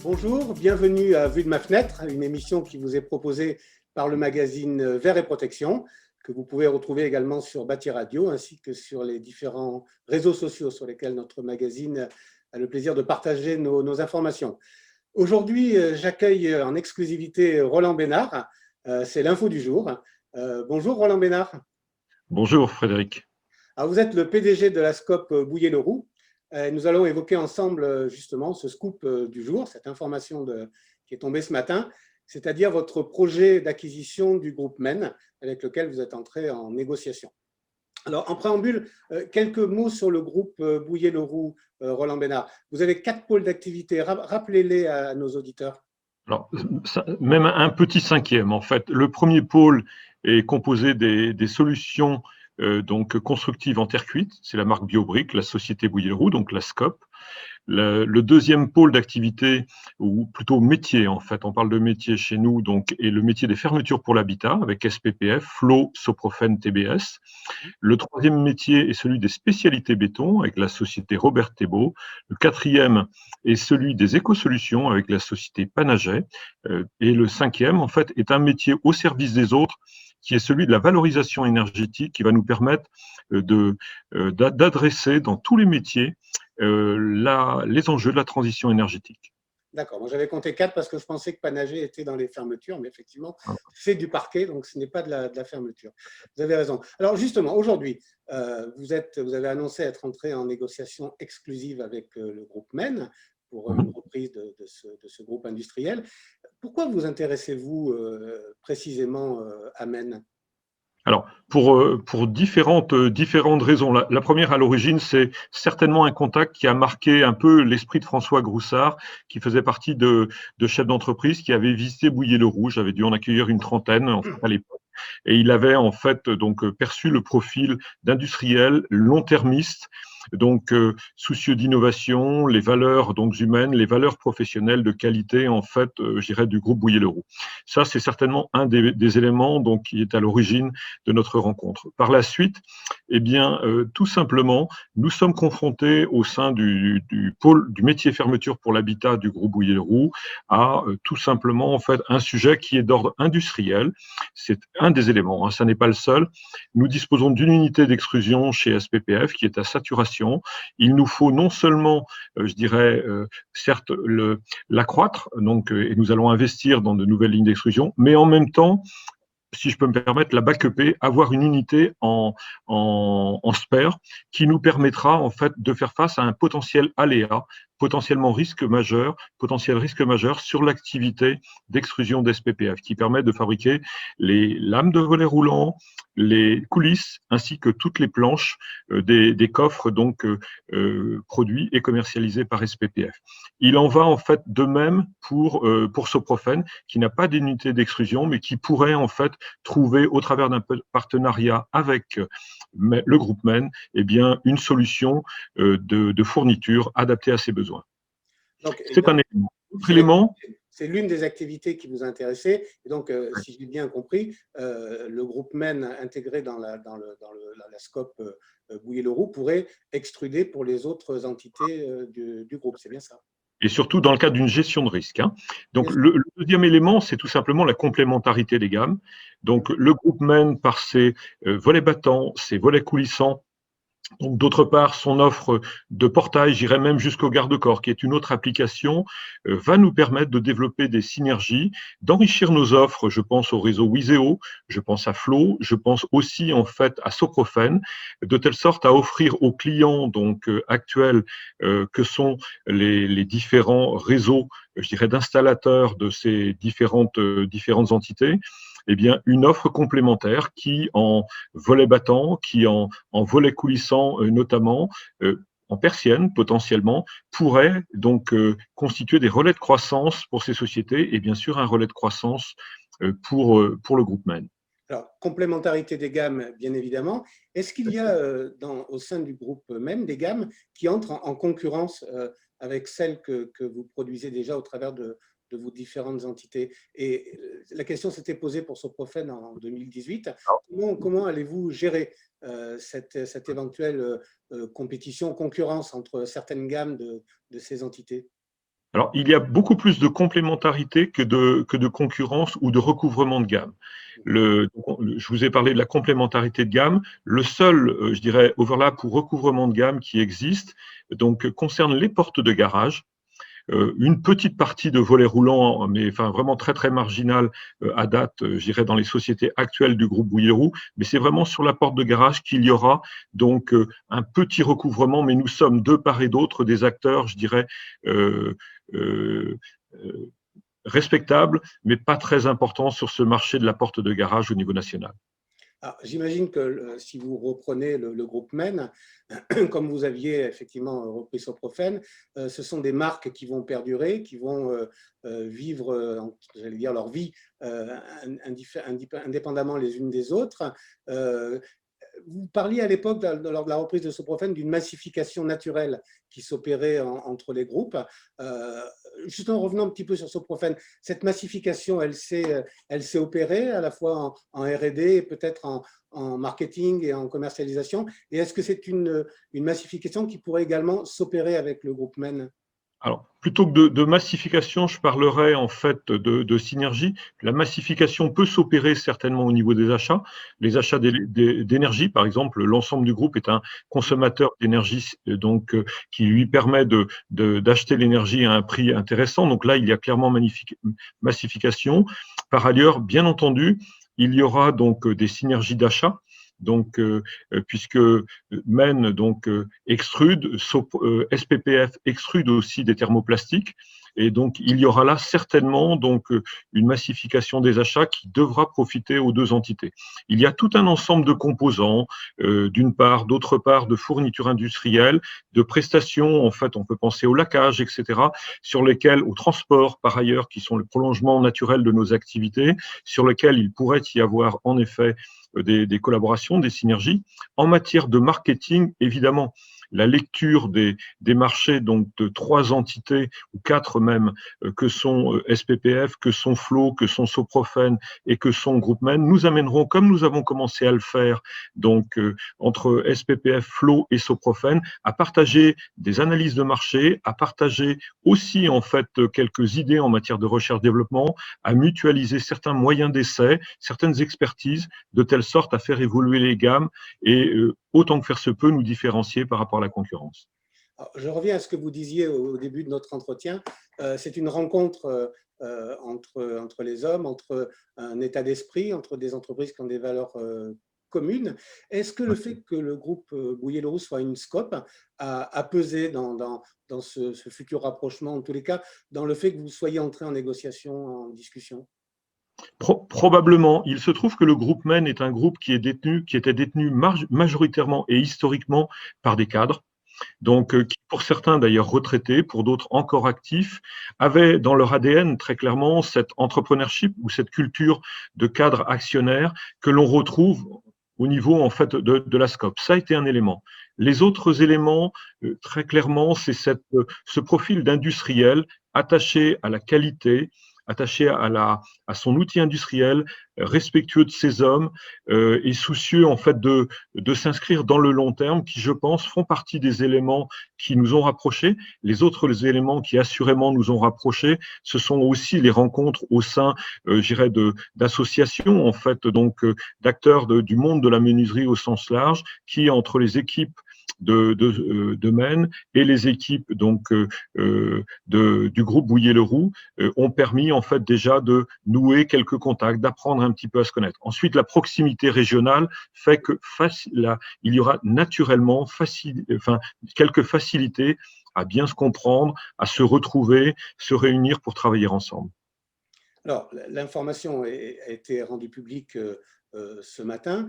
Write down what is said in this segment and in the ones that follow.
Bonjour, bienvenue à Vue de ma fenêtre, une émission qui vous est proposée par le magazine Verre et Protection, que vous pouvez retrouver également sur Bâti Radio, ainsi que sur les différents réseaux sociaux sur lesquels notre magazine a le plaisir de partager nos informations. Aujourd'hui, j'accueille en exclusivité Roland Bénard, c'est l'info du jour. Bonjour Roland Bénard. Bonjour Frédéric. Alors, vous êtes le PDG de la SCOP Bouillé-Leroux. Nous allons évoquer ensemble justement ce scoop du jour, cette information qui est tombée ce matin, c'est-à-dire votre projet d'acquisition du groupe MEN avec lequel vous êtes entré en négociation. Alors, en préambule, quelques mots sur le groupe Bouillé-Leroux, Roland Bénard. Vous avez 4 pôles d'activité, rappelez-les à nos auditeurs. Alors, même un petit cinquième, en fait. Le premier pôle est composé des solutions donc constructives en terre cuite, c'est la marque BioBrick, la société Bouillé-Leroux, donc la SCOP. Le deuxième pôle d'activité, ou plutôt métier en fait, on parle de métier chez nous, donc, est le métier des fermetures pour l'habitat avec SPPF, Flow, Soprofen, TBS. Le troisième métier est celui des spécialités béton avec la société Robert Thébault. Le quatrième est celui des écosolutions avec la société Panaget. Et le cinquième, en fait, est un métier au service des autres qui est celui de la valorisation énergétique qui va nous permettre d'adresser dans tous les métiers les enjeux de la transition énergétique. D'accord, moi j'avais compté 4 parce que je pensais que Panaget était dans les fermetures, mais effectivement, c'est du parquet, donc ce n'est pas de la fermeture. Vous avez raison. Alors justement, aujourd'hui, vous avez annoncé être entré en négociation exclusive avec le groupe MEN pour une reprise de ce groupe industriel. Pourquoi vous intéressez-vous précisément à MEN ? Alors, pour différentes raisons. La première, à l'origine, c'est certainement un contact qui a marqué un peu l'esprit de François Groussard, qui faisait partie de chefs d'entreprise qui avaient visité Bouillé-Leroux. J'avais dû en accueillir une trentaine en fait, à l'époque. Et il avait en fait donc perçu le profil d'industriel long-termiste, donc soucieux d'innovation, les valeurs donc humaines, les valeurs professionnelles de qualité en fait, je dirais du groupe Bouillé-Leroux. Ça, c'est certainement un des éléments donc qui est à l'origine de notre rencontre. Par la suite, eh bien, tout simplement, nous sommes confrontés au sein du pôle du métier fermeture pour l'habitat du groupe Bouillé-Leroux à tout simplement en fait un sujet qui est d'ordre industriel. C'est un des éléments, hein, ça n'est pas le seul. Nous disposons d'une unité d'extrusion chez SPPF qui est à saturation. Il nous faut non seulement, je dirais, certes, l'accroître, donc, et nous allons investir dans de nouvelles lignes d'extrusion, mais en même temps, si je peux me permettre, la backuper, avoir une unité en spare qui nous permettra en fait de faire face à un potentiel aléa, potentiel risque majeur sur l'activité d'extrusion d'SPPF qui permet de fabriquer les lames de volets roulants, les coulisses ainsi que toutes les planches des coffres donc produits et commercialisés par SPPF. Il en va en fait de même pour Soprofen qui n'a pas d'unité d'extrusion mais qui pourrait en fait trouver au travers d'un partenariat avec le groupe MEN eh bien, une solution de fourniture adaptée à ses besoins. C'est un élément. Autre élément. C'est l'une des activités qui vous a intéressé. Et donc, si j'ai bien compris, le groupe MEN intégré dans la SCOP Bouillé-Leroux pourrait extruder pour les autres entités du groupe. C'est bien ça? Et surtout dans le cadre d'une gestion de risque. Hein. Donc, le deuxième élément, c'est tout simplement la complémentarité des gammes. Donc, le groupe MEN, par ses volets battants, ses volets coulissants, donc, d'autre part, son offre de portail, j'irais même jusqu'au garde-corps, qui est une autre application, va nous permettre de développer des synergies, d'enrichir nos offres. Je pense au réseau Wiseo, je pense à Flow, je pense aussi en fait à Soprofen, de telle sorte à offrir aux clients donc actuels que sont les différents réseaux, je dirais, d'installateurs de ces différentes entités, eh bien, une offre complémentaire qui, en volet battant, qui en volet coulissant notamment, en persienne potentiellement, pourrait donc constituer des relais de croissance pour ces sociétés et bien sûr un relais de croissance pour le groupe MEN. Alors, complémentarité des gammes, bien évidemment. Est-ce qu'il y a au sein du groupe même des gammes qui entrent en concurrence avec celles que vous produisez déjà au travers de vos différentes entités? Et la question s'était posée pour Soprofen en 2018. Comment allez-vous gérer cette éventuelle compétition, concurrence entre certaines gammes de ces entités? Alors, il y a beaucoup plus de complémentarité que de concurrence ou de recouvrement de gamme. Je vous ai parlé de la complémentarité de gamme. Le seul, je dirais, overlap ou recouvrement de gamme qui existe, donc, concerne les portes de garage. Une petite partie de volets roulants, mais enfin vraiment très très marginale à date, je dirais dans les sociétés actuelles du groupe Bouillé-Leroux, mais c'est vraiment sur la porte de garage qu'il y aura donc un petit recouvrement, mais nous sommes de part et d'autre des acteurs, je dirais, euh, euh, euh, respectables, mais pas très importants sur ce marché de la porte de garage au niveau national. J'imagine que si vous reprenez le groupe Men, comme vous aviez effectivement repris Soprofen, ce sont des marques qui vont perdurer, qui vont vivre, j'allais dire, leur vie indépendamment les unes des autres. Vous parliez à l'époque, lors de la reprise de Soprofen, d'une massification naturelle qui s'opérait entre les groupes. Juste en revenant un petit peu sur Soprofen, cette massification, elle s'est opérée à la fois en R&D et peut-être en marketing et en commercialisation. Et est-ce que c'est une massification qui pourrait également s'opérer avec le groupe Men? Alors, plutôt que de massification, je parlerai en fait de synergie. La massification peut s'opérer certainement au niveau des achats. Les achats d'énergie, par exemple, l'ensemble du groupe est un consommateur d'énergie, donc qui lui permet d'acheter l'énergie à un prix intéressant. Donc là, il y a clairement massification. Par ailleurs, bien entendu, il y aura donc des synergies d'achat. Donc, puisque Men donc extrude, SPPF extrude aussi des thermoplastiques, et donc il y aura là certainement donc une massification des achats qui devra profiter aux deux entités. Il y a tout un ensemble de composants, d'une part, d'autre part, de fournitures industrielles, de prestations. En fait, on peut penser au laquage, etc., sur lesquels, au transport par ailleurs, qui sont le prolongement naturel de nos activités, sur lesquels il pourrait y avoir en effet des collaborations, des synergies. En matière de marketing, évidemment, la lecture des marchés donc de 3 entités ou 4 même que sont SPPF, que sont Flow, que sont Soprofen et que sont Groupmen, nous amènerons, comme nous avons commencé à le faire donc entre SPPF, Flow et Soprofen, à partager des analyses de marché, à partager aussi en fait quelques idées en matière de recherche-développement, à mutualiser certains moyens d'essai, certaines expertises, de telle sorte à faire évoluer les gammes et autant que faire se peut nous différencier par rapport à la concurrence. Alors, je reviens à ce que vous disiez au début de notre entretien. C'est une rencontre entre les hommes, entre un état d'esprit, entre des entreprises qui ont des valeurs communes. Est-ce que le fait que le groupe Bouillé-Leroux soit une scope a pesé dans ce futur rapprochement, en tous les cas, dans le fait que vous soyez entré en négociation, en discussion? Probablement. Il se trouve que le groupe Men est un groupe qui était détenu majoritairement et historiquement par des cadres. Donc, qui pour certains d'ailleurs retraités, pour d'autres encore actifs, avaient dans leur ADN très clairement cette entrepreneurship ou cette culture de cadre actionnaire que l'on retrouve au niveau en fait de la SCOP. Ça a été un élément. Les autres éléments, très clairement, c'est ce profil d'industriel attaché à la qualité, attaché à son outil industriel, respectueux de ses hommes et soucieux en fait de s'inscrire dans le long terme, qui je pense font partie des éléments qui nous ont rapprochés. Les autres éléments qui assurément nous ont rapprochés, ce sont aussi les rencontres au sein, je dirais, d'associations en fait, donc d'acteurs du monde de la menuiserie au sens large, qui entre les équipes de Men et les équipes donc du groupe Bouillé-Leroux ont permis en fait déjà de nouer quelques contacts, d'apprendre un petit peu à se connaître. Ensuite, la proximité régionale fait que il y aura naturellement quelques facilités à bien se comprendre, à se retrouver, se réunir pour travailler ensemble. Alors, l'information a été rendue publique ce matin.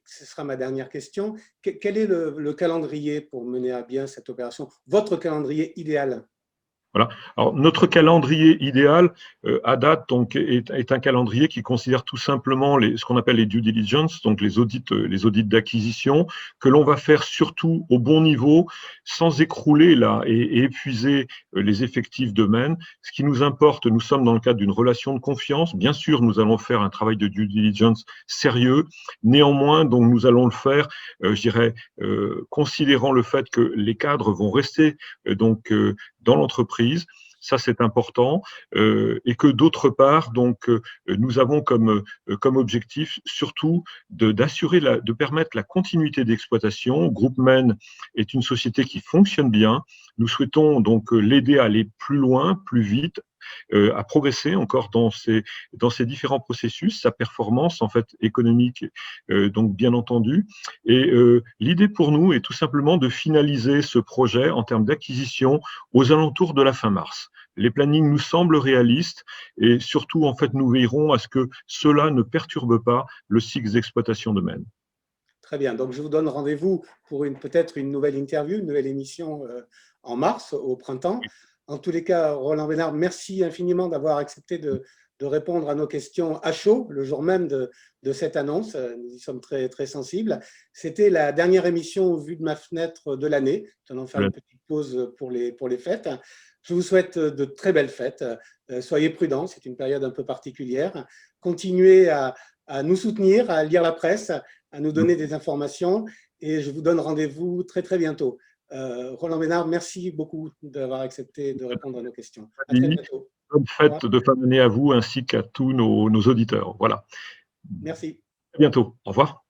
Ce sera ma dernière question. Quel est le calendrier pour mener à bien cette opération? Votre calendrier idéal? Voilà. Alors, notre calendrier idéal à date donc, est un calendrier qui considère tout simplement ce qu'on appelle les due diligence, donc les audits d'acquisition, que l'on va faire surtout au bon niveau, sans écrouler là et épuiser les effectifs de MEN. Ce qui nous importe, nous sommes dans le cadre d'une relation de confiance. Bien sûr, nous allons faire un travail de due diligence sérieux. Néanmoins, donc nous allons le faire, je dirais, considérant le fait que les cadres vont rester donc dans l'entreprise, ça c'est important, et que d'autre part, donc, nous avons comme objectif surtout de permettre la continuité d'exploitation. Groupe Maine est une société qui fonctionne bien. Nous souhaitons donc l'aider à aller plus loin, plus vite, à progresser encore dans ces différents processus, sa performance en fait économique, donc bien entendu. Et l'idée pour nous est tout simplement de finaliser ce projet en termes d'acquisition aux alentours de la fin mars. Les plannings nous semblent réalistes et surtout, en fait, nous veillerons à ce que cela ne perturbe pas le cycle d'exploitation de Maine. Très bien. Donc, je vous donne rendez-vous pour peut-être une nouvelle interview, une nouvelle émission en mars, au printemps. En tous les cas, Roland Bénard, merci infiniment d'avoir accepté de répondre à nos questions à chaud, le jour même de cette annonce. Nous y sommes très, très sensibles. C'était la dernière émission vue de ma fenêtre de l'année. Nous allons faire une petite pause pour les fêtes. Je vous souhaite de très belles fêtes. Soyez prudents, c'est une période un peu particulière. Continuez à nous soutenir, à lire la presse, à nous donner des informations, et je vous donne rendez-vous très très bientôt. Roland Bénard, merci beaucoup d'avoir accepté de répondre à nos questions. À très bientôt. Bonne fête de fin d'année à vous ainsi qu'à tous nos auditeurs. Voilà. Merci. À bientôt. Au revoir.